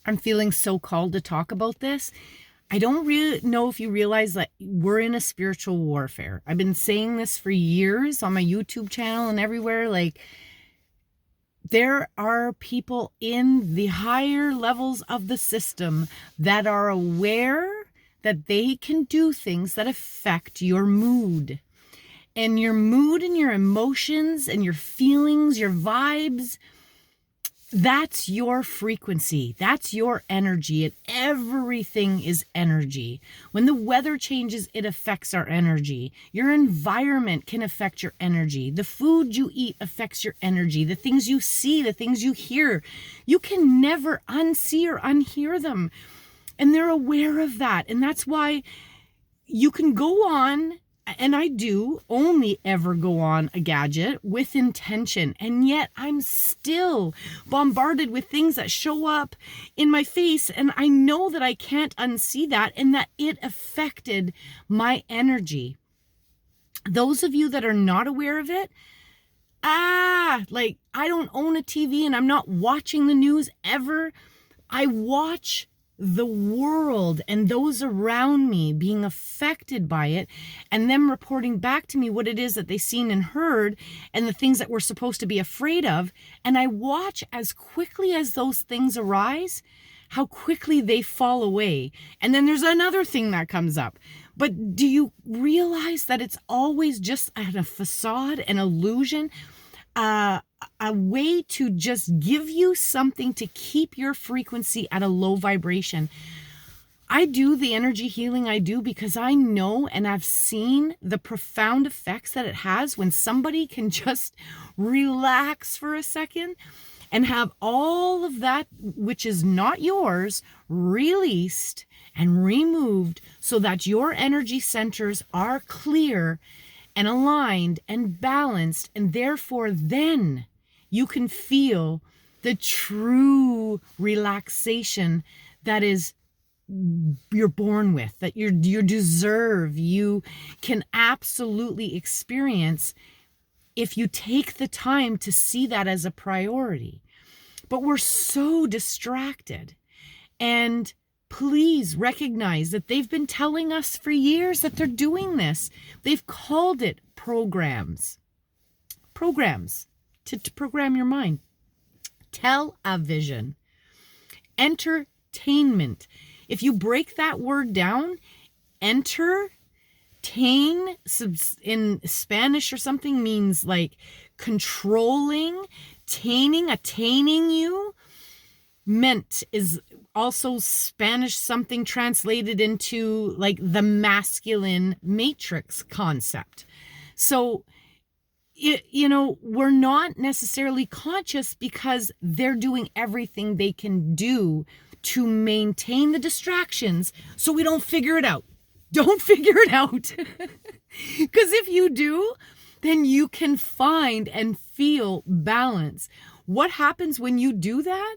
I'm feeling so called to talk about this. I don't really know if you realize that we're in a spiritual warfare. I've been saying this for years on my YouTube channel and everywhere. Like, there are people in the higher levels of the system that are aware that they can do things that affect your mood. And your mood and your emotions and your feelings, your vibes, that's your frequency. That's your energy. And everything is energy. When the weather changes, it affects our energy. Your environment can affect your energy. The food you eat affects your energy. The things you see, the things you hear, you can never unsee or unhear them. And they're aware of that. And that's why you can go on, and I do only ever go on a gadget with intention, and yet I'm still bombarded with things that show up in my face, and I know that I can't unsee that and that it affected my energy. Those of you that are not aware of it, like, I don't own a TV and I'm not watching the news ever. I watch the world and those around me being affected by it, and them reporting back to me what it is that they seen and heard and the things that we're supposed to be afraid of. And I watch as quickly as those things arise, how quickly they fall away. And then there's another thing that comes up. But do you realize that it's always just a facade, an illusion? A way to just give you something to keep your frequency at a low vibration. I do the energy healing I do because I know and I've seen the profound effects that it has when somebody can just relax for a second and have all of that which is not yours released and removed so that your energy centers are clear and aligned and balanced, and therefore then you can feel the true relaxation that is you're born with, that you deserve, you can absolutely experience if you take the time to see that as a priority. But we're so distracted. And please recognize that they've been telling us for years that they're doing this. They've called it programs. Programs to program your mind. Television. Entertainment. If you break that word down, entertain in Spanish or something means like controlling, attaining you. Meant is also Spanish something translated into like the masculine matrix concept. So, we're not necessarily conscious because they're doing everything they can do to maintain the distractions so we don't figure it out. Don't figure it out. Because if you do, then you can find and feel balance. What happens when you do that?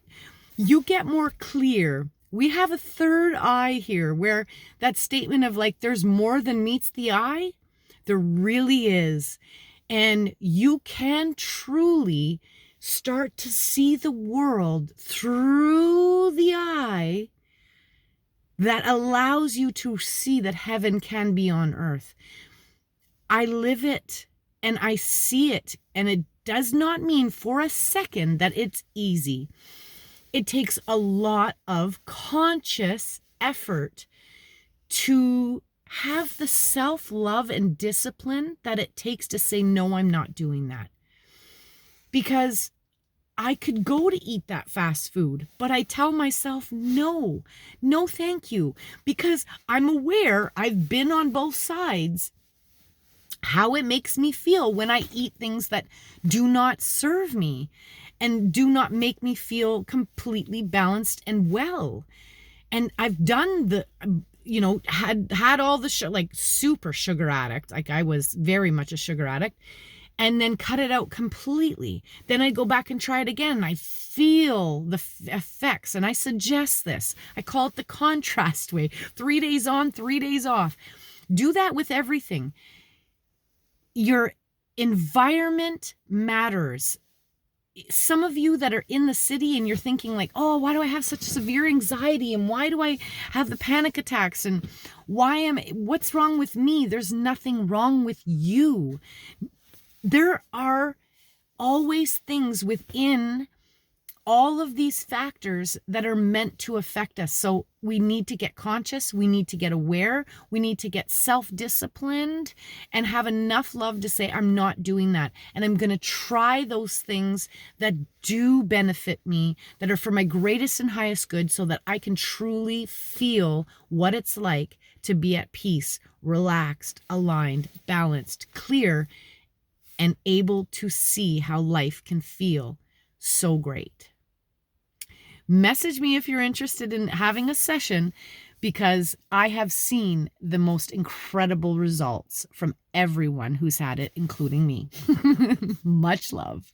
You get more clear. We have a third eye here, where that statement of like, there's more than meets the eye, there really is. And you can truly start to see the world through the eye that allows you to see that heaven can be on earth. I live it and I see it, and it does not mean for a second that it's easy. It takes a lot of conscious effort to have the self-love and discipline that it takes to say, no, I'm not doing that. Because I could go to eat that fast food, but I tell myself, no, thank you. Because I'm aware, I've been on both sides, how it makes me feel when I eat things that do not serve me and do not make me feel completely balanced and well. And I've done the, had all the like super sugar addict. Like, I was very much a sugar addict, and then cut it out completely. Then I go back and try it again. I feel the effects, and I suggest this. I call it the contrast way. 3 days on, 3 days off. Do that with everything. Your environment matters. some of you that are in the city and you're thinking like, oh, why do I have such severe anxiety? And why do I have the panic attacks? And what's wrong with me? There's nothing wrong with you. There are always things within all of these factors that are meant to affect us. So we need to get conscious. We need to get aware. We need to get self-disciplined and have enough love to say, I'm not doing that. And I'm going to try those things that do benefit me, that are for my greatest and highest good, so that I can truly feel what it's like to be at peace, relaxed, aligned, balanced, clear, and able to see how life can feel so great. Message me if you're interested in having a session, because I have seen the most incredible results from everyone who's had it, including me. Much love.